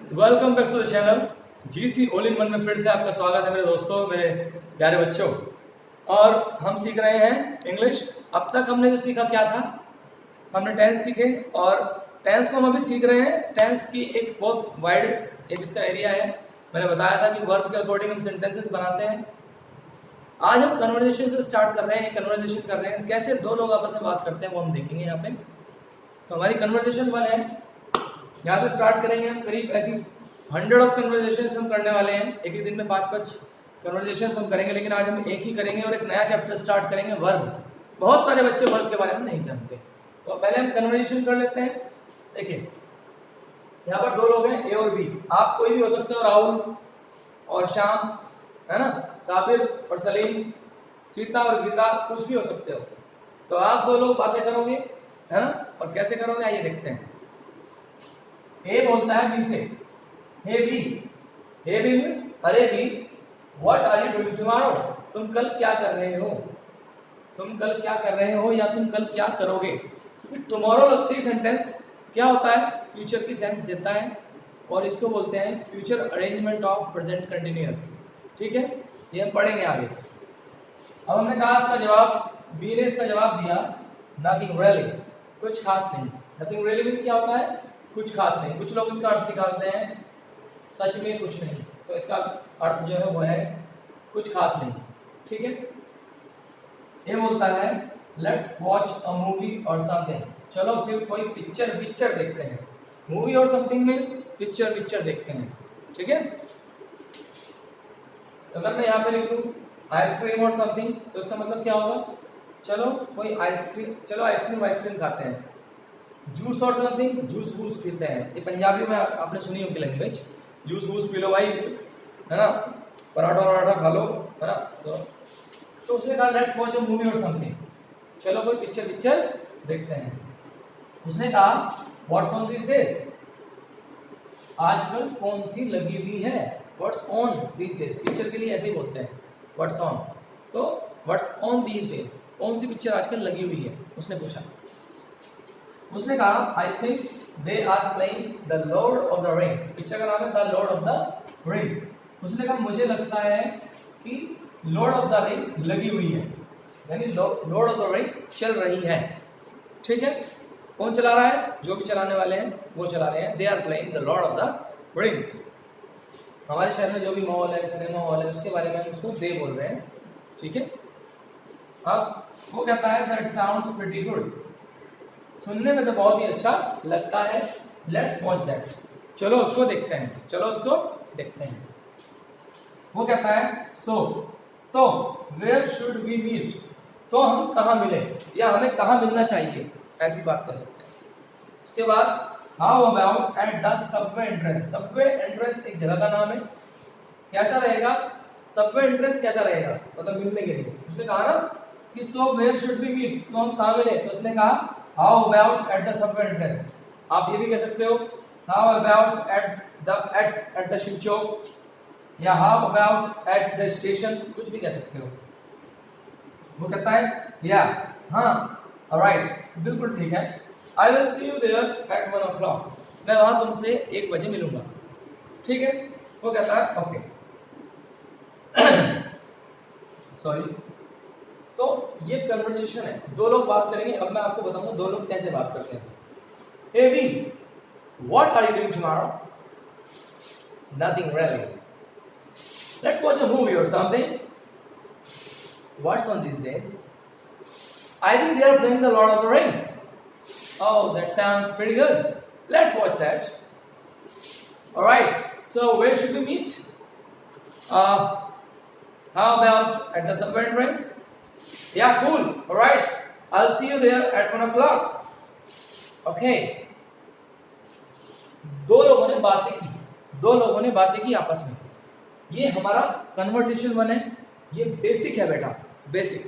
Welcome back to the channel GC all in one में फिर से आपका स्वागत है मेरे दोस्तों, मेरे प्यारे बच्चों। और हम सीख रहे हैं इंग्लिश। अब तक हमने जो सीखा क्या था, हमने टेंस सीखे और टेंस को हम अभी सीख रहे हैं। टेंस की एक बहुत वाइड एक इसका एरिया है। मैंने बताया था कि वर्ब के अकॉर्डिंग हम सेंटेंसेस बनाते हैं। आज हम कन्वर्सेशन से स्टार्ट कर रहे हैं, कन्वर्सेशन कर रहे हैं, कैसे दो लोग आपस में बात करते हैं वो हम देखेंगे यहाँ पे। तो हमारी कन्वर्सेशन वन है, यहाँ से स्टार्ट करेंगे हम। करीब ऐसी 100 ऑफ कन्वर्सेशन हम करने वाले हैं। एक ही दिन में 5-5 कन्वर्सेशन हम करेंगे, लेकिन आज हम एक ही करेंगे और एक नया चैप्टर स्टार्ट करेंगे, वर्ब। बहुत सारे बच्चे वर्ब के बारे में नहीं जानते, तो पहले हम कन्वर्सेशन कर लेते हैं। देखिए यहाँ पर दो लोग हैं, ए और बी। आप कोई भी हो सकते हो, राहुल और श्याम, है ना, साबिर और सलीम, सीता और गीता, कुछ भी हो सकते हो। तो आप दो लोग बातें करोगे, है ना, और कैसे करोगे आइए देखते हैं। ए बोलता है बी से, hey B. Hey B means अरे B, what are you doing tomorrow? तुम कल क्या कर रहे हो? तुम कल क्या कर रहे हो या तुम कल क्या करोगे? क्योंकि टुमारो लगती है सेंटेंस क्या होता है, फ्यूचर की सेंस देता है, और इसको बोलते हैं future arrangement of present continuous. ठीक है, ये हम पढ़ेंगे आगे। अब हमने कहा इसका जवाब, बी ने इसका जवाब दिया नथिंग रियली, कुछ खास नहीं। नथिंग रियली मीन्स क्या होता है, कुछ खास नहीं। कुछ लोग इसका अर्थ निकालते हैं सच में कुछ नहीं, तो इसका अर्थ जो है वो है कुछ खास नहीं। ठीक है, ये बोलता है let's watch a movie or something. चलो फिर कोई पिक्चर देखते हैं। Movie or something means picture देखते हैं। ठीक है, तो अगर मैं यहाँ पे लिख दूँ आइसक्रीम और समथिंग, तो इसका मतलब क्या होगा, चलो कोई आइसक्रीम, चलो आइसक्रीम खाते हैं। जूस और समथिंग, जूस वूस पीते हैं। ये पंजाबी में आपने सुनी होगी लैंग्वेज, जूस वूस पी लो भाई, है ना, पराठा खा लो, है ना। तो उसने कहा let's watch a movie or something, चलो कोई पिक्चर देखते हैं। उसने कहा व्हाट्स ऑन दिस डेज, आजकल कौन सी लगी हुई है। What's on these days, picture के लिए ऐसे ही बोलते हैं व्हाट्स ऑन। तो व्हाट्स ऑन दिस डेज, कौन सी पिक्चर आजकल लगी हुई है, उसने पूछा। उसने कहा I think they are playing the Lord of the Rings, picture का नाम है the Lord of the Rings. उसने कहा मुझे लगता है कि लॉर्ड ऑफ द रिंग्स लगी हुई है, यानी लॉर्ड ऑफ द रिंग्स चल रही है। ठीक है, कौन चला रहा है, जो भी चलाने वाले हैं वो चला रहे हैं। They are playing the Lord of the Rings. हमारे शहर में जो भी मॉल है, सिनेमा हॉल है, उसके बारे में हम उसको दे बोल रहे हैं। ठीक है, अब वो कहता है दैट साउंड्स प्रीटी गुड, सुनने में तो बहुत ही अच्छा लगता है। लेट्स वॉच दैट, चलो उसको देखते हैं। वो कहता है तो वेयर शुड वी मीट, तो हम कहाँ मिले या हमें कहाँ मिलना चाहिए, ऐसी बात कर सकते हैं। उसके बाद how about at the subway entrance. Subway entrance एक जगह का नाम है, कैसा रहेगा सबवे एंट्रेंस, कैसा रहेगा मतलब मिलने के लिए। उसने कहा ना कि so where should we meet, तो हम कहाँ मिले, तो उसने कहा how about at the subway entrance. आप ये भी कह सकते हो how about at the Shiv Chowk, या how about at the station, कुछ भी कह सकते हो। वो कहता है या हाँ ऑलराइट, बिल्कुल ठीक है, I will see you there at 1 o'clock, मैं वहां तुमसे 1 बजे मिलूंगा। ठीक है, वो कहता है ओके सॉरी। तो ये कन्वर्सेशन है, दो लोग बात करेंगे। अब मैं आपको बताऊंगा दो लोग कैसे बात करते हैं। Hey B, what are you doing tomorrow? Nothing really, let's watch a movie or something. What's on these days? I think they are playing the Lord of the Rings. Oh, that sounds pretty good. Let's watch that. All right. So where should we meet? How about at the subway entrance? Yeah, cool. All right. I'll see you there at 1 o'clock. Okay. दो लोगों ने बातें की आपस में। ये हमारा conversation one है। ये बेसिक है बेटा, बेसिक,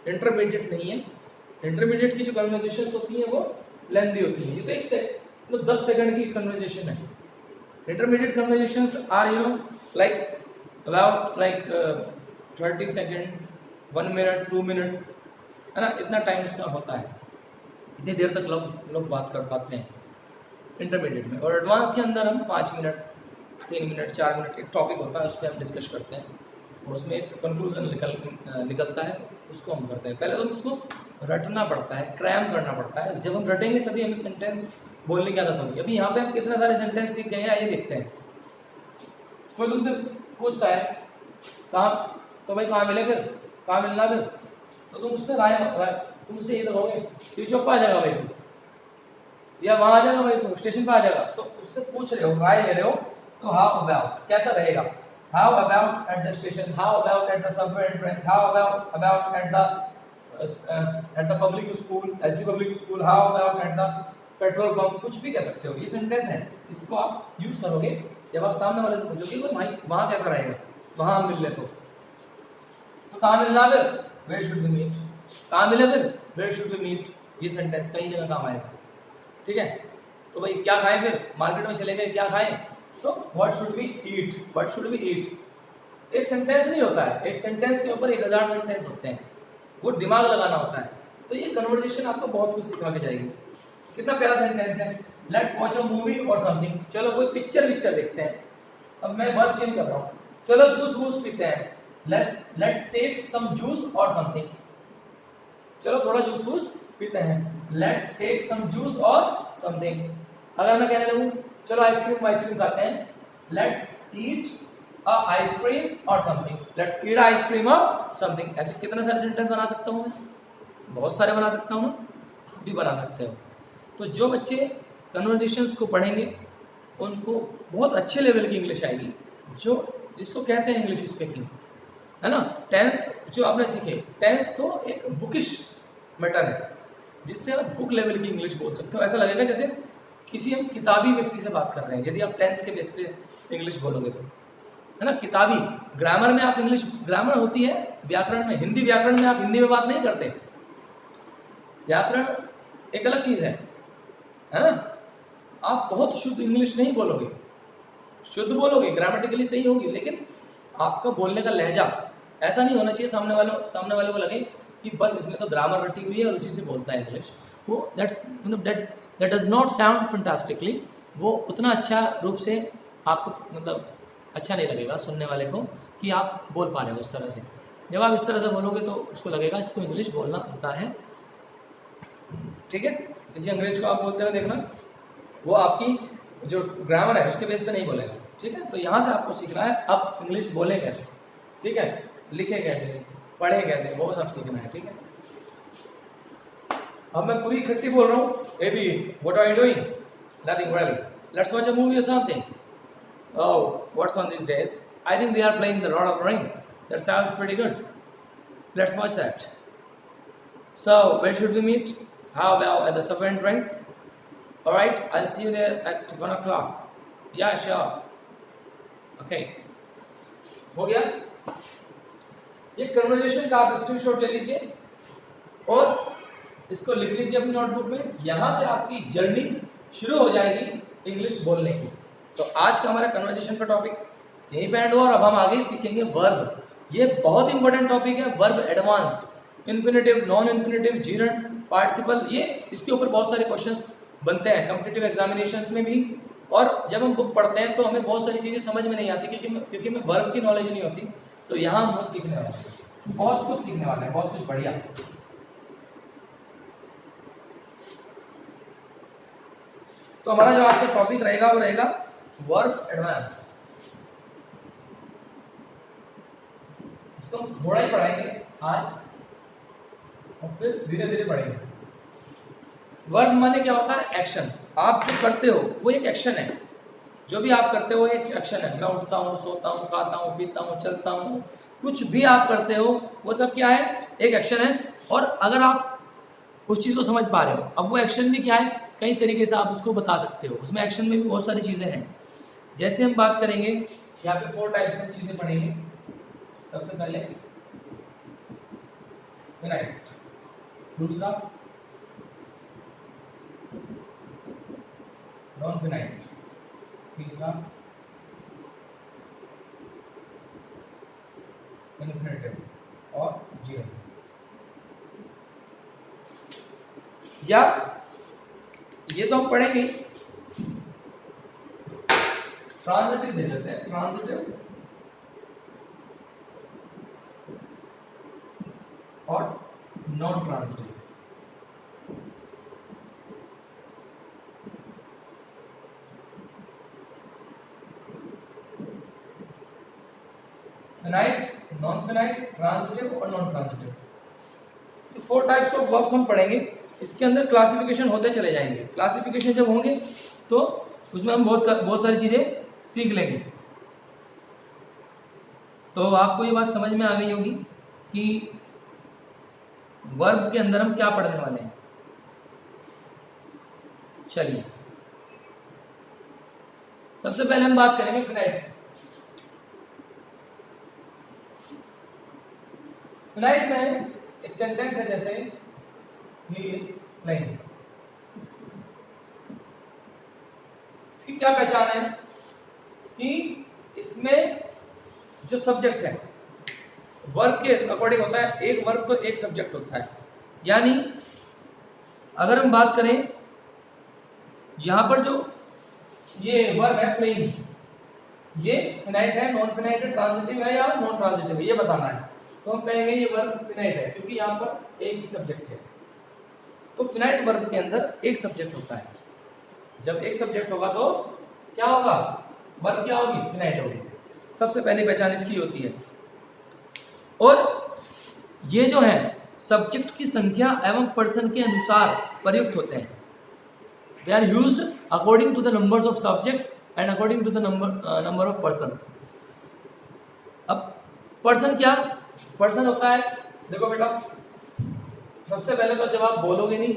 इंटरमीडिएट नहीं है। इंटरमीडिएट की जो कन्वर्सेशन होती हैं वो लेंदी होती हैं। ये तो 1 से 10 सेकंड की कन्वर्सेशन है। Intermediate conversations are like about 30 second, 1 minute, 2 minute, है ना, इतना टाइम उसका होता है। इतनी देर तक लोग बात कर पाते हैं। इंटरमीडिएट में, और एडवांस के अंदर हम 5 मिनट 3 मिनट 4 मिनट एक टॉपिक होता है, उस पर हम डिस्कस करते हैं और उसमें एक कंक्लूजन निकलता है, उसको हम करते हैं। पहले तो उसको रटना पड़ता है, क्रैम करना पड़ता है। जब हम रटेंगे तभी हमें सेंटेंस बोलने की आदत होगी। अभी यहाँ पे हम कितने सारे सेंटेंस सीख गए हैं आइए देखते हैं। कोई तुमसे पूछता है कहाँ, तो भाई कहाँ मिले, फिर कहाँ मिलना, फिर तो तुम उससे तुम उससे ये तो कहोगे टी शॉप पर आ जाएगा भाई तू, या वहाँ आ जाएगा भाई तू, स्टेशन पर आ जाएगा। तो उससे पूछ रहे हो, राय ले रहे हो, तो हाउ अबाउट कैसा रहेगा, how about at the station, how about at the subway entrance, how about at the public school, SD public school, how about at the petrol pump, कुछ भी कह सकते हो। ये सेंटेंस है, इसको आप यूज करोगे जब आप सामने वाले से पूछोगे तो भाई वहाँ कैसा रहेगा, वहाँ हम मिल ले तो कहाँ मिलना, फिर वेयर शुड वी मीट, कहाँ मिले, फिर वेयर शुड वी मीट। ये सेंटेंस कई जगह काम आएगा, ठीक है। तो भाई क्या खाएं, फिर मार्केट में चले गए, क्या खाएं, तो what should we eat, what should we eat. एक सेंटेंस नहीं होता है, एक सेंटेंस के ऊपर 1000 सेंटेंस होते हैं, वो दिमाग लगाना होता है। तो ये कन्वर्सेशन आपको बहुत कुछ सिखा के जाएगी। कितना प्यारा सेंटेंस है, let's watch a movie or something, चलो कोई पिक्चर देखते हैं। अब मैं वर्ब चेंज कर रहा हूँ, चलो जूस वूस पीते हैं, लेट्स टेक सम जूस और समथिंग, चलो थोड़ा जूस वूस पीते हैं, लेट्स टेक सम जूस और समथिंग। अगर मैं कहने लगूँ चलो आइसक्रीम खाते हैं, लेट्स ईट अ आइसक्रीम और समथिंग, लेट्स ईट आइसक्रीम और समथिंग। ऐसे कितने सारे सेंटेंस बना सकता हूँ मैं, बहुत सारे बना सकता हूँ ना, आप भी बना सकते हो। तो जो बच्चे कन्वर्सेशंस को पढ़ेंगे उनको बहुत अच्छे लेवल की इंग्लिश आएगी, जिसको कहते हैं इंग्लिश स्पीकिंग, है ना। टेंस जो आपने सीखे, टेंस तो एक बुकिश मैटर है, जिससे आप बुक लेवल की इंग्लिश बोल सकते हो। ऐसा लगेगा जैसे किसी हम किताबी व्यक्ति से बात कर रहे हैं, यदि आप टेंस के बेस पे इंग्लिश बोलोगे तो, है ना। किताबी ग्रामर में आप इंग्लिश, ग्रामर होती है व्याकरण में, हिंदी व्याकरण में आप हिंदी में बात नहीं करते, व्याकरण एक अलग चीज़ है ना। आप बहुत शुद्ध इंग्लिश नहीं बोलोगे, शुद्ध बोलोगे, ग्रामेटिकली सही होगी, लेकिन आपका बोलने का लहजा ऐसा नहीं होना चाहिए सामने वाले को लगे कि बस इसने तो ग्रामर रटी हुई है और उसी से बोलता है इंग्लिश। वो that does not sound fantastically, वो उतना अच्छा रूप से आपको मतलब अच्छा नहीं लगेगा सुनने वाले को कि आप बोल पा रहे हो उस तरह से। जब आप इस तरह से बोलोगे तो उसको लगेगा इसको इंग्लिश बोलना आता है, ठीक है। किसी अंग्रेज को आप बोलते हुए देखना, वो आपकी जो ग्रामर है उसके बेस पे नहीं बोलेगा, ठीक है। तो यहाँ से आपको सीखना है अब इंग्लिश बोले कैसे, ठीक है, लिखे कैसे, पढ़े कैसे, वो सब सीखना है, ठीक है। अब मैं पूरी इकट्ठी बोल रहा हूँ, hey B what are you doing, nothing really, let's watch a movie or something, oh what's on these days, I think they are playing the Lord of the Rings, that sounds pretty good, let's watch that, so where should we meet, how about at the subway entrance, all right, I'll see you there at 1 o'clock, yeah sure, okay, हो गया। ये conversation का आप screenshot ले लीजिए और इसको लिख लीजिए अपनी नोटबुक में। यहाँ से आपकी जर्नी शुरू हो जाएगी इंग्लिश बोलने की। तो आज का हमारा कन्वर्सेशन का टॉपिक यहीं पे एंड हुआ और अब हम आगे सीखेंगे वर्ब। ये बहुत इंपॉर्टेंट टॉपिक है, verb advance, infinitive, non infinitive, gerund, participle, ये इसके ऊपर बहुत सारे क्वेश्चंस बनते हैं कॉम्पिटिटिव एग्जामिनेशंस में भी। और जब हम बुक पढ़ते हैं तो हमें बहुत सारी चीज़ें समझ में नहीं आती क्योंकि हमें वर्ब की नॉलेज नहीं होती। तो यहाँ हम बहुत सीखने वाले हैं, बहुत कुछ सीखने वाले हैं, बहुत कुछ बढ़िया। तो हमारा जो आज का टॉपिक रहेगा वो रहेगा वर्ब एडवांस। इसको हम थोड़ा ही पढ़ाएंगे आज और फिर धीरे धीरे पढ़ेंगे। वर्ब माने क्या होता है, एक्शन। आप जो करते हो वो एक एक्शन है, जो भी आप करते हो एक एक्शन है। मैं उठता हूँ, सोता हूँ, खाता हूँ, पीता हूँ, चलता हूँ, कुछ भी आप करते हो वो सब क्या है, एक एक्शन है। और अगर आप उस चीज़ को समझ पा रहे हो, अब वो एक्शन भी क्या है, कई तरीके से आप उसको बता सकते हो। उसमें एक्शन में भी बहुत सारी चीज़ें हैं। जैसे हम बात करेंगे यहाँ पे 4 टाइप्स की चीज़ें पढ़ेंगे। सबसे पहले फिनाइट, दूसरा नॉन फिनाइट, तीसरा इन्फिनेटिव और जीरो। या ये तो हम पढ़ेंगे, ट्रांजिटिव दे देते हैं, ट्रांजिटिव और non transitive. Finite, non finite, transitive और नॉन ट्रांजिटिव, ये 4 टाइप्स ऑफ वर्ब्स हम पढ़ेंगे। इसके अंदर क्लासिफिकेशन होते चले जाएंगे। क्लासिफिकेशन जब होंगे तो उसमें हम बहुत सारी चीजें सीख लेंगे। तो आपको ये बात समझ में आ गई होगी कि वर्ब के अंदर हम क्या पढ़ने वाले हैं। चलिए, सबसे पहले हम बात करेंगे फिनाइट। फिनाइट में एक सेंटेंस है जैसे ही इज प्लेइंग। इसकी क्या पहचान है कि इसमें जो सब्जेक्ट है वर्ब के अकॉर्डिंग होता है। एक वर्ब तो एक सब्जेक्ट होता है, यानी अगर हम बात करें यहां पर जो ये वर्ब है प्लेइंग, ये फिनाइट है, नॉन फिनाइट है, ट्रांजिटिव है या नॉन ट्रांजिटिव है, ये बताना है। तो हम कहेंगे ये वर्ब फिनाइट है क्योंकि यहाँ पर एक ही सब्जेक्ट है। तो फिनाइट वर्ब के अंदर एक सब्जेक्ट होता है। जब एक सब्जेक्ट होगा तो क्या होगा, वर्ब क्या होगी, फिनाइट होगी। सबसे पहली पहचान इसकी होती है। और ये जो है सब्जेक्ट की संख्या एवं पर्सन के अनुसार प्रयुक्त होते हैं। They are used according to the numbers of subject and according to the number of persons. अब पर्सन क्या, पर्सन होता है, देखो बेटा, सबसे पहले तो जब आप बोलोगे नहीं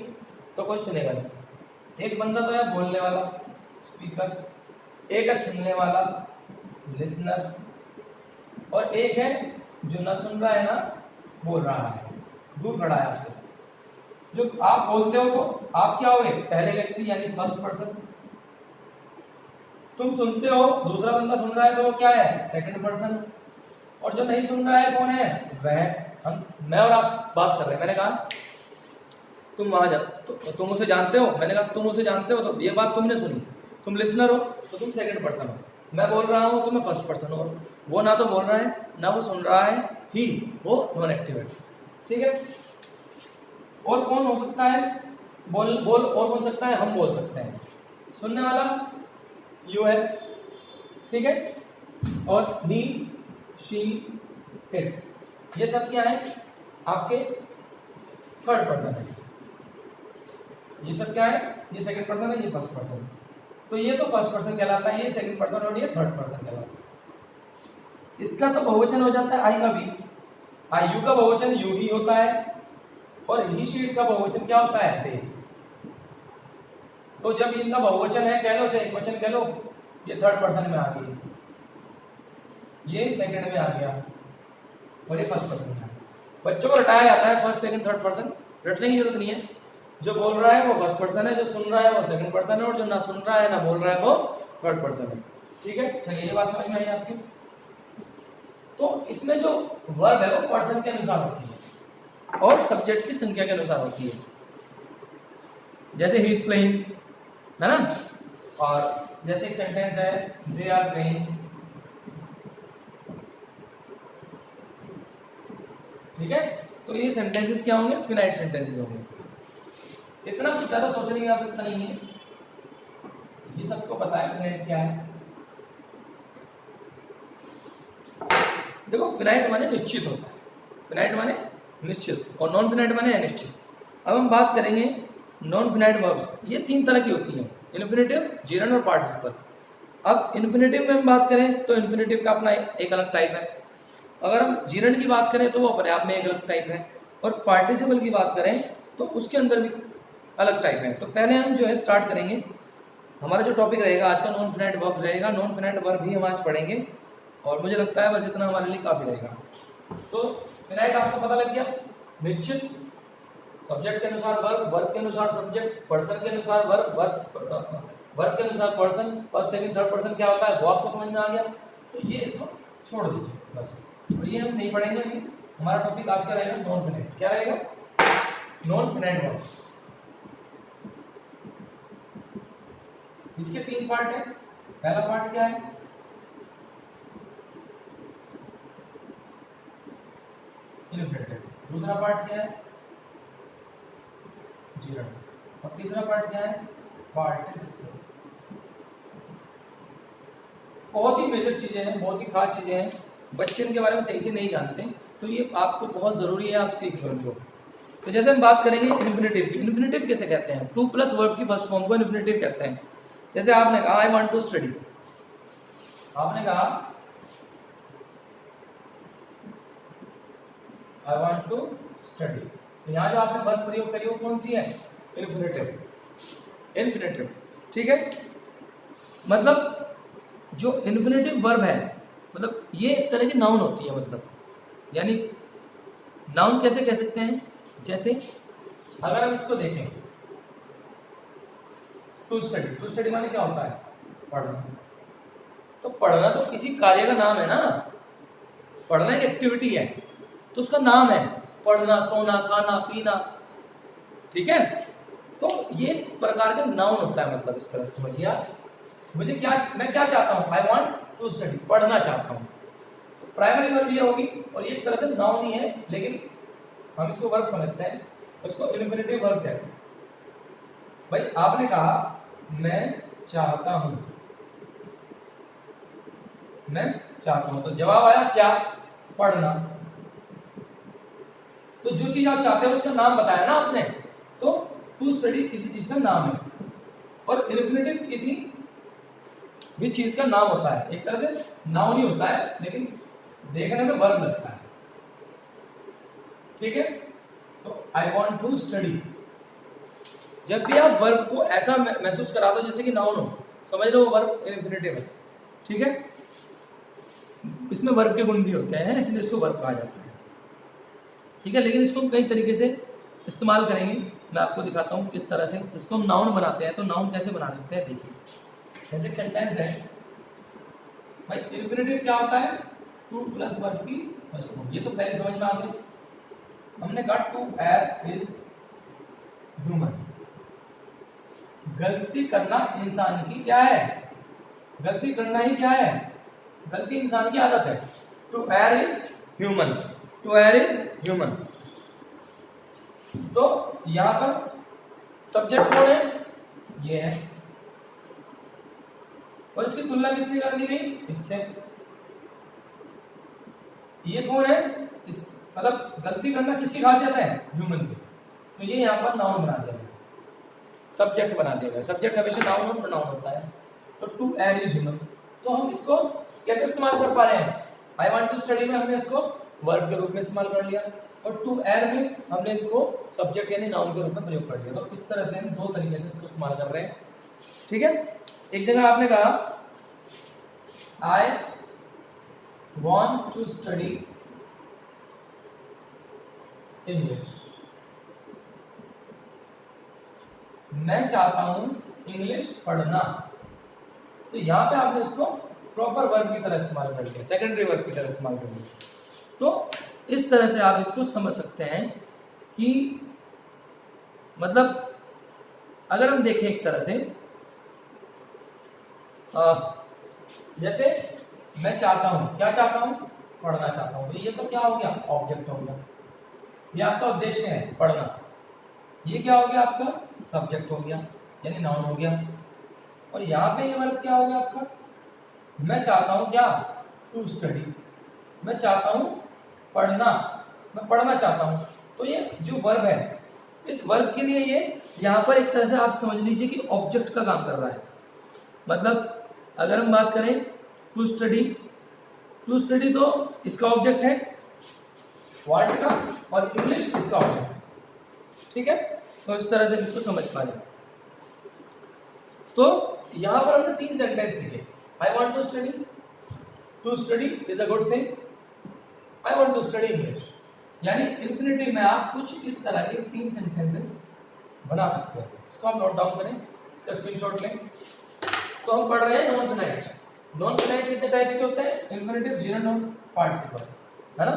तो कोई सुनेगा नहीं। एक बंदा तो है बोलने वाला, स्पीकर, एक है सुनने वाला, लिसनर, और एक है जो ना सुन रहा है ना बोल रहा है, दूर खड़ा है आपसे। जो आप बोलते हो तो आप क्या होगे, पहले व्यक्ति यानी फर्स्ट पर्सन। तुम सुनते हो, दूसरा बंदा सुन रहा है तो वो क्या है, सेकंड पर्सन। और जो नहीं सुन रहा है कौन है, वह हम, मैं और आप बात कर रहे हैं। मैंने कहा तुम वहां जा, तुम उसे जानते हो, मैंने कहा तुम उसे जानते हो, तो ये बात तुमने सुनी, तुम लिसनर हो तो तुम सेकंड पर्सन हो। मैं बोल रहा हूँ तो मैं फर्स्ट पर्सन हूँ। वो ना तो बोल रहा है ना वो सुन रहा है, ही, वो नॉन एक्टिव है। ठीक है। और कौन हो सकता है, बोल और कौन सकता है, हम बोल सकते हैं। सुनने वाला यू है, ठीक है, और ही, शी, इट, ये सब क्या है, आपके थर्ड पर्सन है। ये सब क्या है, ये सेकंड पर्सन है, ये फर्स्ट पर्सन है। तो ये तो फर्स्ट पर्सन कहलाता है, ये सेकंड पर्सन और ये थर्ड पर्सन कहलाता है। इसका तो बहुवचन हो जाता है आई का भी। आई, यू का बहुवचन यू ही होता है, और ही, शी, इट का बहुवचन क्या होता है, दे। तो जब इनका बहुवचन है कह लो चाहे एकवचन कह लो, ये थर्ड पर्सन में आ गई, ये सेकंड में आ गया और ये फर्स्ट पर्सन में आ गया। बच्चों को रटाया जाता है फर्स्ट सेकंड थर्ड पर्सन, रटने की जरूरत नहीं है। जो बोल रहा है वो फर्स्ट पर्सन है, जो सुन रहा है वो सेकंड पर्सन है, और जो ना सुन रहा है ना बोल रहा है वो थर्ड पर्सन है। ठीक है, चलिए ये बात समझ में आई आपकी। तो इसमें जो वर्ब है वो पर्सन के अनुसार होती है और सब्जेक्ट की संख्या के अनुसार होती है। जैसे ही इज प्लेइंग है ना, और जैसे एक सेंटेंस है दे आर प्लेइंग, ठीक है। तो ये सेंटेंसेस क्या होंगे, फिनाइट सेंटेंसेस होंगे। इतना कुछ ज्यादा सोचने की आवश्यकता नहीं है, ये सबको पता है फिनाइट क्या है। देखो, फिनाइट माने निश्चित होता है, फिनाइट माने निश्चित, और नॉन फिनाइट माने अनिश्चित। अब हम बात करेंगे नॉन फिनाइट वर्ब्स। ये 3 तरह की होती हैं, इन्फिनेटिव, जीरंड और पार्टिसिपल। अब इन्फिनेटिव में हम बात करें तो इन्फिनेटिव का अपना एक अलग टाइप है। अगर हम जीरंड की बात करें तो वो अपने आप में एक अलग टाइप है, और पार्टिसिपल की बात करें तो उसके अंदर भी अलग टाइप है। तो पहले हम जो है स्टार्ट करेंगे, हमारा जो टॉपिक रहेगा आज का नॉन फिनाइट वर्ब रहेगा। नॉन फिनाइट वर्ब भी हम आज पढ़ेंगे, और मुझे लगता है बस इतना हमारे लिए काफ़ी रहेगा। तो फिनाइट आपको पता लग गया, निश्चित, सब्जेक्ट के अनुसार वर्ब, वर्ब के अनुसार सब्जेक्ट, पर्सन के अनुसार वर्ब, वर्ब के अनुसार person, first second third person क्या होता है वो आपको समझ में आ गया। तो ये इसको छोड़ दीजिए बस, और ये हम नहीं पढ़ेंगे अभी। हमारा टॉपिक आज का रहेगा नॉन फिनाइट। क्या रहेगा, नॉन फिनाइट वर्ब। इसके 3 पार्ट हैं, पहला पार्ट क्या है, इन्फिनिटिव। दूसरा पार्ट क्या है, जीरो। और तीसरा पार्ट क्या है, पार्टिसिपल। बहुत ही मेजर चीजें हैं, बहुत ही खास चीजें हैं, बच्चे इनके बारे में सही से नहीं जानते, तो ये आपको बहुत जरूरी है, आप सीख लो इनको। तो जैसे हम बात करेंगे इन्फिनिटिव की, इन्फिनिटिव किसे कहते हैं, टू प्लस वर्ब की फर्स्ट फॉर्म को इन्फिनिटिव कहते हैं। जैसे आपने कहा आई वांट टू स्टडी, आपने कहा आई वांट टू स्टडी, तो यहाँ जो आपने वर्ब प्रयोग करी वो कौन सी है, इन्फिनिटिव, इन्फिनिटिव, ठीक है। मतलब जो इन्फिनिटिव वर्ब है, मतलब ये एक तरह की नाउन होती है, मतलब यानी नाउन कैसे कह सकते हैं, जैसे अगर हम इसको देखें, टू स्टडी, टू स्टडी माने क्या होता है, पढ़ना। तो पढ़ना तो किसी कार्य का नाम है ना, पढ़ना एक एक्टिविटी है, तो उसका नाम है पढ़ना, सोना, खाना, पीना, ठीक है। तो ये प्रकार का नाउन होता है, मतलब इस तरह से समझिए आप। मुझे क्या, मैं क्या चाहता हूँ, आई वांट टू स्टडी, पढ़ना चाहता हूँ। तो प्राइमरी वर्ब ये होगी, और ये एक तरह से नाउन ही है, लेकिन हम इसको वर्ब समझते हैं, और इसको इन्फिनिटिव वर्ब कहते हैं। भाई आपने कहा मैं चाहता हूँ, मैं चाहता हूँ, तो जवाब आया क्या, पढ़ना। तो जो चीज आप चाहते हो उसका नाम बताया ना आपने, तो टू स्टडी किसी चीज का नाम है, और इन्फिनिटिव किसी भी चीज का नाम होता है, एक तरह से नाउन ही होता है, लेकिन देखने में वर्ब लगता है, ठीक है। तो आई वांट टू स्टडी, जब भी आप वर्ब को ऐसा महसूस करा दो जैसे कि नाउन हो, समझ लो वो वर्ब इन्फिनिटिव है, ठीक है। इसमें वर्ब के गुण भी होते हैं, इसलिए इसको वर्ब कहा जाता है, ठीक है। लेकिन इसको हम कई तरीके से इस्तेमाल करेंगे, मैं आपको दिखाता हूँ किस तरह से इसको हम नाउन बनाते हैं। तो नाउन कैसे बना सकते हैं, देखिए जैसे एक सेंटेंस है, भाई इन्फिनिटिव क्या होता है, टू प्लस वर्ब की फर्स्ट फॉर्म, ये तो पहले समझ में आ गई। हमने कहा टू एयर इज ह्यूमन, गलती करना इंसान की क्या है, गलती करना ही क्या है, गलती इंसान की आदत है। To err is human, to err is human. तो यहां पर सब्जेक्ट कौन है, ये है, और इसकी तुलना किससे कर दी गई, इससे। ये कौन है, इस मतलब गलती करना किसकी खासियत है, ह्यूमन की, तो ये यहाँ पर नाउन बना दिया गया, सब्जेक्ट बना दिया गया। सब्जेक्ट हमेशा नाउन और प्रोनाउन होता है। तो टू एयर इज ह्यूमन, तो हम इसको कैसे इस्तेमाल कर पा रहे हैं, आई वांट टू स्टडी में हमने इसको वर्ब के रूप में इस्तेमाल कर लिया, और टू एयर में हमने इसको सब्जेक्ट यानी नाउन के रूप में प्रयोग कर लिया। तो इस तरह से हम दो तरीके से इसको इस्तेमाल कर रहे हैं, ठीक है। एक जगह आपने कहा आई want टू स्टडी इंग्लिश, मैं चाहता हूं इंग्लिश पढ़ना। तो यहां पे आपने इसको प्रॉपर वर्ब की तरह इस्तेमाल कर लिया, सेकेंडरी वर्ब की तरह इस्तेमाल कर लिया। तो इस तरह से आप इसको समझ सकते हैं कि मतलब अगर हम देखें एक तरह से जैसे मैं चाहता हूं, क्या चाहता हूं, पढ़ना चाहता हूं, तो ये तो क्या हो गया, ऑब्जेक्ट हो गया, ये आपका उद्देश्य है पढ़ना। ये क्या हो गया, आपका सब्जेक्ट हो गया यानी नाउन हो गया। और यहाँ पे ये वर्ब क्या हो गया आपका, मैं चाहता हूं क्या, टू स्टडी, मैं चाहता हूं पढ़ना, मैं पढ़ना चाहता हूं। तो ये जो वर्ब है, इस वर्ब के लिए ये यहाँ पर एक तरह से आप समझ लीजिए कि ऑब्जेक्ट का काम कर रहा है। मतलब अगर हम बात करें टू स्टडी, टू स्टडी तो इसका ऑब्जेक्ट है वर्ड का, और इंग्लिश इसका ऑब्जेक्ट, ठीक है। तो इस तरह से इसको समझ पा रहे। तो यहां पर हमने तीन सेंटेंस लिखे, I want to study is a good thing, I want to study English, यानी इन्फिनिटिव में आप कुछ इस तरह के तीन सेंटेंसेस बना सकते हैं। इसको आप नोट डाउन करें, इसका स्क्रीनशॉट लें। तो हम पढ़ रहे हैं नॉन फिनाइट। नॉन फिनाइट कितने टाइप्स के होते हैं, इन्फिनिटिव, जीरो नॉन, पार्टिसिपल, है ना।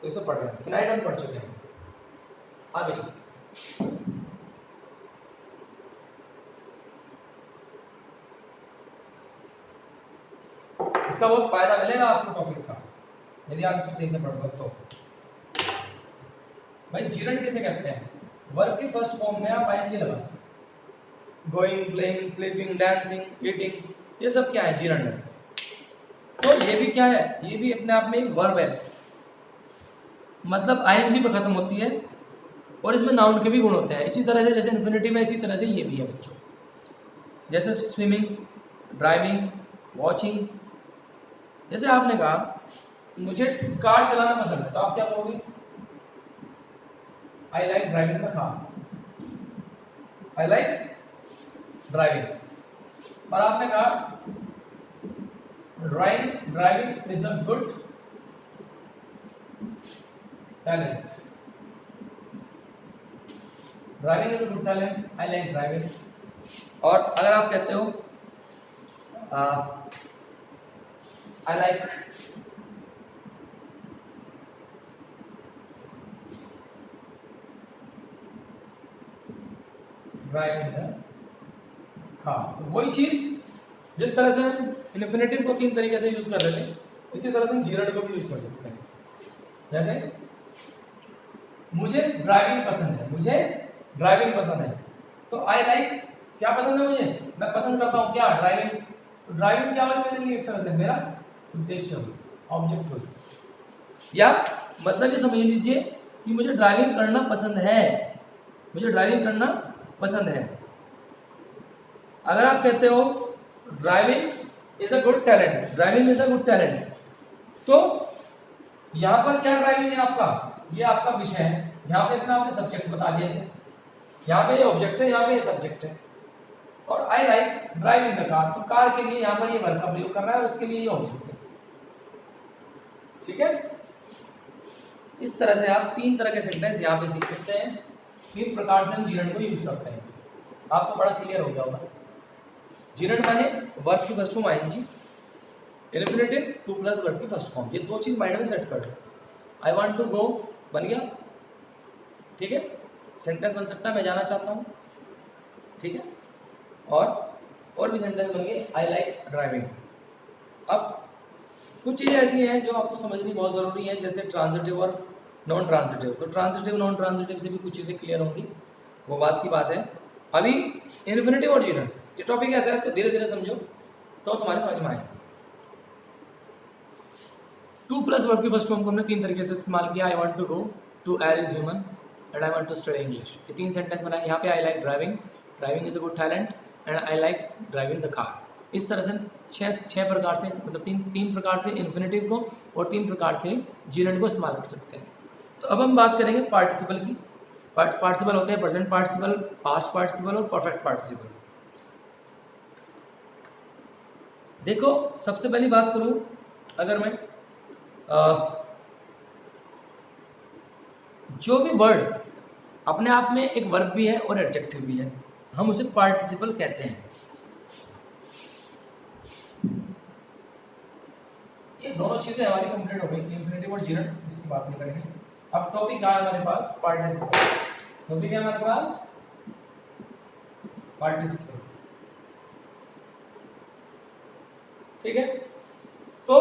तो इसे पढ़ रहे हैं, फिनाइट हम पढ़ चुके हैं। आगे चलिए, इसका बहुत फायदा मिलेगा आपको टॉपिक का यदि आप इसको सही से पढ़ोगे तो। भाई जीरण किसे कहते हैं? वर्ब की फर्स्ट फॉर्म में आप आईएनजी लगाते हैं। Going, playing, sleeping, dancing, eating, ये सब क्या है? जीरण है। तो ये भी क्या है? ये भी अपने आप में एक वर्ब है, मतलब आईएनजी पे खत्म होती है और इसमें नाउन के भी गुण होते हैं। इसी तरह से जैसे इन्फिनिटिव में, इसी तरह से ये भी है बच्चों। जैसे स्विमिंग, ड्राइविंग, वॉचिंग। जैसे आपने कहा मुझे कार चलाना पसंद है, तो आप क्या कहोगे? आई like driving the car. I like driving. और आपने कहा driving is a good talent. Driving is a good talent, I like driving. और अगर आप कहते हो आई लाइक ड्राइविंग द कार, तो वही चीज जिस तरह से हम इन्फिनिटिव को 3 तरीके से यूज कर रहे थे, इसी तरह से हम जीरण को भी यूज कर सकते हैं। जैसे मुझे ड्राइविंग पसंद है, मुझे ड्राइविंग पसंद है, तो आई लाइक क्या पसंद है? मुझे, मैं पसंद करता हूँ क्या? ड्राइविंग। तो ड्राइविंग क्या हुई मेरे लिए? एक तरह से मेरा उद्देश्य हुई, ऑब्जेक्ट हुई। या मतलब ये समझ लीजिए कि मुझे ड्राइविंग करना पसंद है, मुझे ड्राइविंग करना पसंद है। अगर आप कहते हो driving is a good talent, driving is a good talent, तो यहाँ पर क्या ड्राइविंग है आपका? ये आपका विषय है, यहाँ पे इसमें आपने सब्जेक्ट बता दिया इसे, यहाँ पे ये ऑब्जेक्ट है, यहाँ पे ये सब्जेक्ट है। और आई लाइक ड्राइविंग द कार, तो कार के लिए यहाँ पर ये वर्ब का प्रयोग कर रहा है और उसके लिए ये ऑब्जेक्ट है। ठीक है, इस तरह से आप 3 तरह के सेंटेंस यहाँ पे सीख सकते हैं। 3 प्रकार से हम जीरण को यूज करते हैं। आपको बड़ा क्लियर हो गया होगा। जीरण माने वर्ब की first form ING, infinitive 2 plus verb की फर्स्ट फॉर्म। ये 2 चीज माइंड में सेट कर लो। आई वांट टू गो बन गया, ठीक है, सेंटेंस बन सकता है मैं जाना चाहता हूँ, ठीक है। और भी सेंटेंस बन गए, आई लाइक ड्राइविंग। अब कुछ चीज़ें ऐसी हैं जो आपको समझनी बहुत ज़रूरी है, जैसे ट्रांजिटिव और नॉन ट्रांजिटिव। तो ट्रांजिटिव नॉन ट्रांजिटिव से भी कुछ चीज़ें क्लियर होंगी, वो बात की बात है। अभी इन्फिनिटिव और जीरण, ये टॉपिक ऐसा है, इसको धीरे धीरे समझो तो तुम्हारे समझ में आए। 2 प्लस वर्ब की फर्स्ट फॉर्म को हमने 3 तरीके से इस्तेमाल किया। I want to go, to err is human, and I want to study English. ये 3 सेंटेंस बनाए। यहाँ पे I like driving, driving is a good talent, and I like driving the car. इस तरह से 6 प्रकार से, मतलब 3 प्रकार से इन्फिनिटिव को और 3 प्रकार से जीरण को इस्तेमाल कर सकते हैं। तो अब हम बात करेंगे पार्टिसिपल की। पार्टिसिपल होते हैं प्रेजेंट पार्टिसिपल, पास्ट पार्टिसिपल और परफेक्ट पार्टिसिपल। देखो सबसे पहली बात करूं, अगर मैं जो भी वर्ड अपने आप में एक वर्ब भी है और एडजेक्टिव भी है, हम उसे पार्टिसिपल कहते हैं। ये दोनों चीजें हमारी कंप्लीट हो गई, इन्फिनिटिव और जीरण, इसकी बात नहीं करेंगे। अब टॉपिक क्या है हमारे पास? पार्टिसिपल। टॉपिक है हमारे पास पार्टिसिपल, ठीक है। तो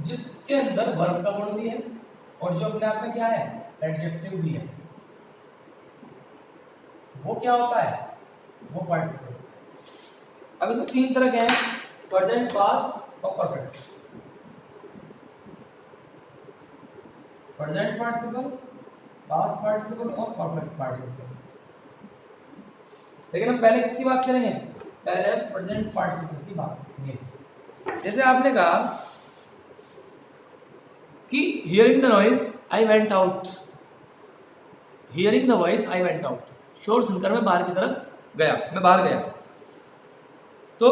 जिसके अंदर वर्ब का गुण भी है और जो अपने आप में क्या है, एडजेक्टिव भी है, वो क्या होता है? वो पार्टिसिपल। अब इसमें 3 तरह के हैं, प्रेजेंट, पास्ट और perfect. Present participle, past participle और परफेक्ट पार्टिसिपल। लेकिन हम पहले किसकी बात करेंगे? पहले प्रेजेंट पार्टिसिपल की बात करेंगे। जैसे आपने कहा कि hearing the noise I went out, hearing the voice I went out, शोर सुनकर मैं बाहर की तरफ गया, मैं बाहर गया। तो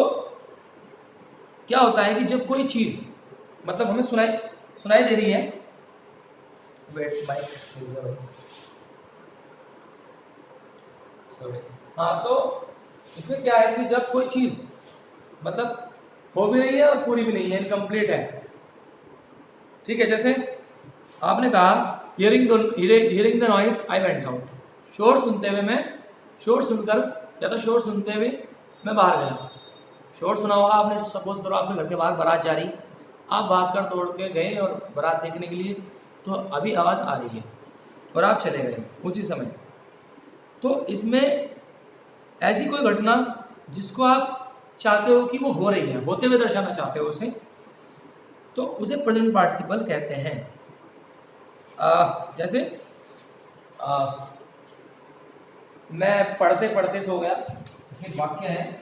क्या होता है कि जब कोई चीज मतलब हमें सुनाई दे रही है, वेट माइक सॉरी, हाँ, तो इसमें क्या है कि जब कोई चीज मतलब हो भी रही है और पूरी भी नहीं है, इनकम्प्लीट है, ठीक है। जैसे आपने कहा hearing the noise I went out, शोर सुनते हुए मैं, शोर सुनकर या तो शोर सुनते हुए मैं बाहर गया। शोर सुना होगा आपने। सपोज करो आपके घर के बाहर बारात जा रही, आप भाग कर दौड़ के गए और बारात देखने के लिए, तो अभी आवाज़ आ रही है और आप चले गए उसी समय। तो इसमें ऐसी कोई घटना जिसको आप चाहते हो कि वो हो रही है, होते हुए दर्शाना चाहते हो उसे, तो उसे प्रेजेंट पार्टिसिपल कहते हैं। जैसे मैं पढ़ते पढ़ते सो गया, ऐसे वाक्य है।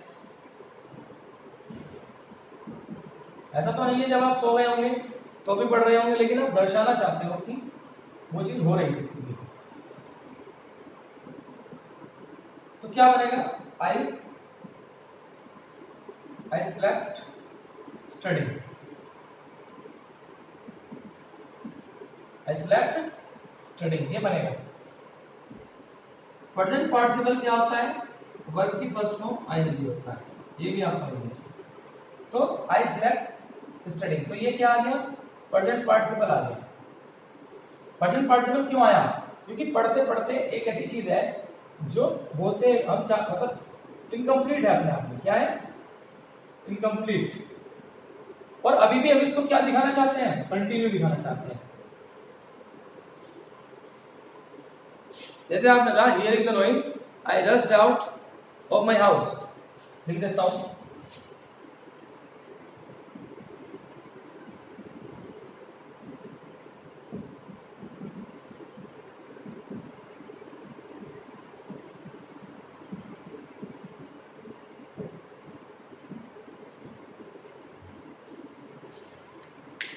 ऐसा तो नहीं है जब आप सो गए होंगे तो भी पढ़ रहे होंगे, लेकिन आप दर्शाना चाहते हो कि वो चीज हो रही थी। तो क्या बनेगा? I slept study. I slept study, ये बनेगा। प्रेजेंट पार्टिसिपल क्या होता है? वर्ब की फर्स्ट फॉर्म आईएनजी होता है, ये भी आप समझ लीजिए। तो आई स्लेप्ट स्टडी, तो ये क्या आ गया? प्रेजेंट पार्टिसिपल आ गया। प्रेजेंट पार्टिसिपल क्यों आया? क्योंकि पढ़ते पढ़ते एक ऐसी चीज है जो होते हम मतलब इनकम्प्लीट है अपने आप में। क्या है? इनकम्प्लीट। और अभी भी हम इसको क्या दिखाना चाहते हैं? कंटिन्यू दिखाना चाहते हैं। जैसे आपने कहा hearing the noise I rushed out of my house, लिख देता हूं।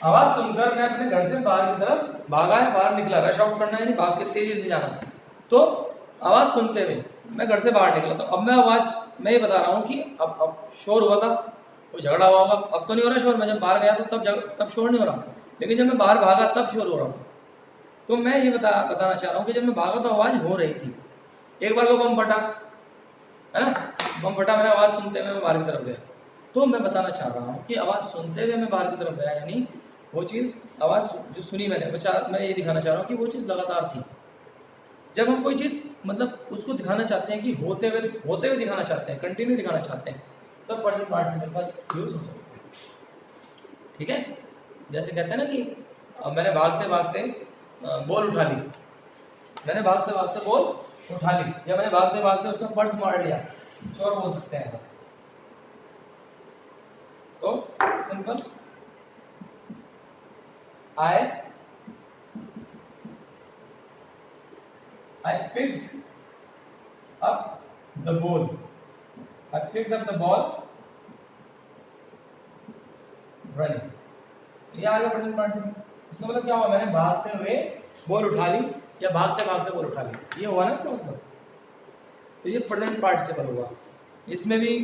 आवाज सुनकर मैं अपने घर से बाहर की तरफ भागा है, बाहर निकला। रश आउट करना है, भाग के तेजी से जाना। तो आवाज सुनते हुए मैं घर से बाहर निकला। तो अब मैं आवाज मैं ये बता रहा हूँ कि अब शोर हुआ था, कोई झगड़ा हुआ होगा, अब तो नहीं हो रहा शोर। मैं जब बाहर गया तो तब शोर नहीं हो रहा, लेकिन जब मैं बाहर भागा तब शोर हो रहा था। तो मैं ये बताना चाह रहा हूँ कि जब मैं भागा तो आवाज हो रही थी। एक बार को बम फटा है ना, बम फटा, मैंने आवाज सुनते हुए मैं बाहर की तरफ गया। तो मैं बताना चाह रहा हूँ कि आवाज सुनते हुए मैं बाहर की तरफ गया, यानी वो चीज़ आवाज़ जो सुनी मैंने, मैं ये दिखाना चाह रहा हूँ कि वो चीज़ लगातार थी। जब हम कोई चीज़ मतलब उसको दिखाना चाहते हैं कि होते हुए दिखाना चाहते हैं, कंटिन्यू दिखाना चाहते हैं, तब प्रेजेंट पार्टिसिपल का यूज हो सकता है। ठीक है? जैसे कहते हैं ना कि मैंने भागते भागते बॉल उठा ली, मैंने भागते भागते बॉल उठा ली, या मैंने भागते भागते उसका पर्स मार लिया, चोर बोल सकते हैं ऐसा। तो simple I picked up the ball. I picked up the ball running. ये आ गया प्रेजेंट पार्टिसिपल। इसका मतलब क्या हुआ? मैंने भागते हुए बॉल उठा ली या भागते भागते बॉल उठा ली, ये हुआ ना इसका मतलब। तो ये प्रेजेंट पार्टिसिपल हुआ। इसमें भी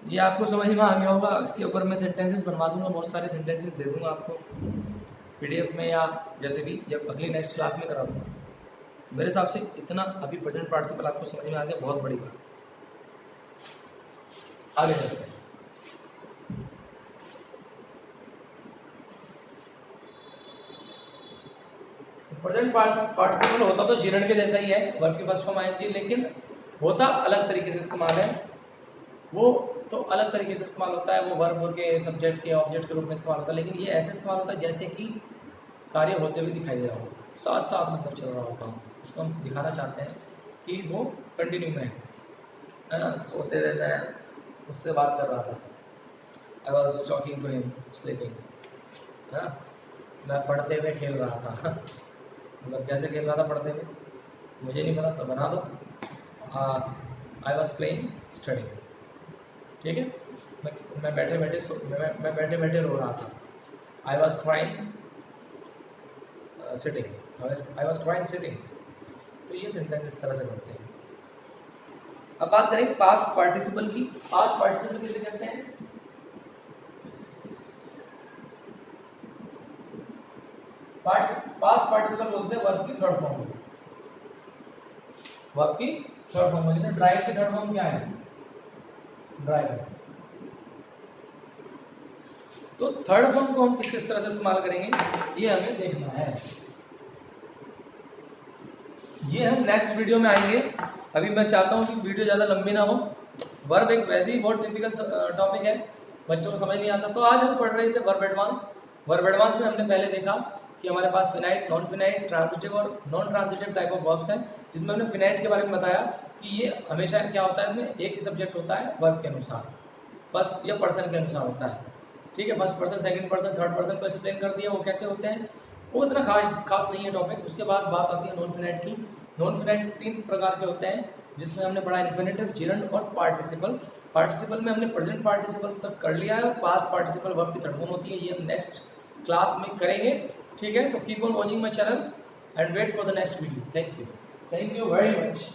ये आपको समझ में आ गया होगा। इसके ऊपर मैं सेंटेंसेस बनवा दूंगा, बहुत सारे सेंटेंसेस दे दूंगा आपको पीडीएफ में या जैसे भी, या अगली नेक्स्ट क्लास में करा दूंगा। मेरे हिसाब से इतना अभी प्रेजेंट पार्टिसिपल आपको समझ में आ गया, बहुत बड़ी बात। आगे चलते हैं। प्रेजेंट पार्टिसिपल होता तो जीरण के जैसा ही है, वर्ब की फर्स्ट फॉर्म आईएनजी, लेकिन होता अलग तरीके से इस्तेमाल है। वो तो अलग तरीके से इस्तेमाल होता है, वो वर्ब के, सब्जेक्ट के, ऑब्जेक्ट के रूप में इस्तेमाल होता है, लेकिन ये ऐसे इस्तेमाल होता है जैसे कि कार्य होते हुए दिखाई दे रहा हो, साथ साथ मतलब चल रहा होगा। उसको हम दिखाना चाहते हैं कि वो कंटिन्यू में है ना। सोते हुए मैं उससे बात कर रहा था, I was talking to him sleeping, है ना। मैं पढ़ते हुए खेल रहा था मतलब कैसे खेल रहा था पढ़ते हुए मुझे नहीं पता, तो बना दो। I was playing study. ठीक है? मैं बैठे बैठे रो रहा था। I was crying sitting, I was crying sitting. तो ये सेंटेंस इस तरह से बनते हैं। अब बात करें पास्ट पार्टिसिपल की। पास्ट पार्टिसिपल किसे कहते हैं? पास्ट पार्टिसिपल बोलते हैं वर्ब की थर्ड फॉर्म को। वर्ब की थर्ड फॉर्म, जैसे ड्राइव की थर्ड फॉर्म क्या है? ड्राइव। तो थर्ड फॉर्म को हम किस तरह से इस्तेमाल करेंगे ये हमें देखना है। ये हम नेक्स्ट वीडियो में आएंगे। अभी मैं चाहता हूं कि वीडियो ज़्यादा लंबी ना हो, वर्ब एक वैसे ही बहुत डिफिकल्ट टॉपिक है, बच्चों को समझ नहीं आता। तो आज हम पढ़ रहे थे वर्ब एडवांस। वर्ब एडवांस में हमने पहले देखा कि हमारे पास फिनाइट, नॉन फिनाइट, ट्रांजिटिव और non transitive type of verbs हैं, जिसमें हमने फिनाइट के बारे में बताया कि ये हमेशा क्या होता है, इसमें एक ही सब्जेक्ट होता है वर्ब के अनुसार, फर्स्ट या पर्सन के अनुसार होता है। ठीक है, first person, second person, third person को एक्सप्लेन कर दिया वो कैसे होते हैं, वो इतना खास नहीं है टॉपिक। उसके बाद बात आती है नॉन फिनाइट की। नॉन फिनाइट 3 प्रकार के होते हैं, जिसमें हमने पढ़ा इन्फिनेटिव, जिरंड और पार्टिसिपल। पार्टिसिपल में हमने प्रेजेंट पार्टिसिपल तक कर लिया है और पास्ट पार्टिसिपल वर्ब की थर्ड फॉर्म होती है, ये हम नेक्स्ट क्लास में करेंगे। ठीक है, तो keep on watching my channel and wait for the next video. Thank you very much.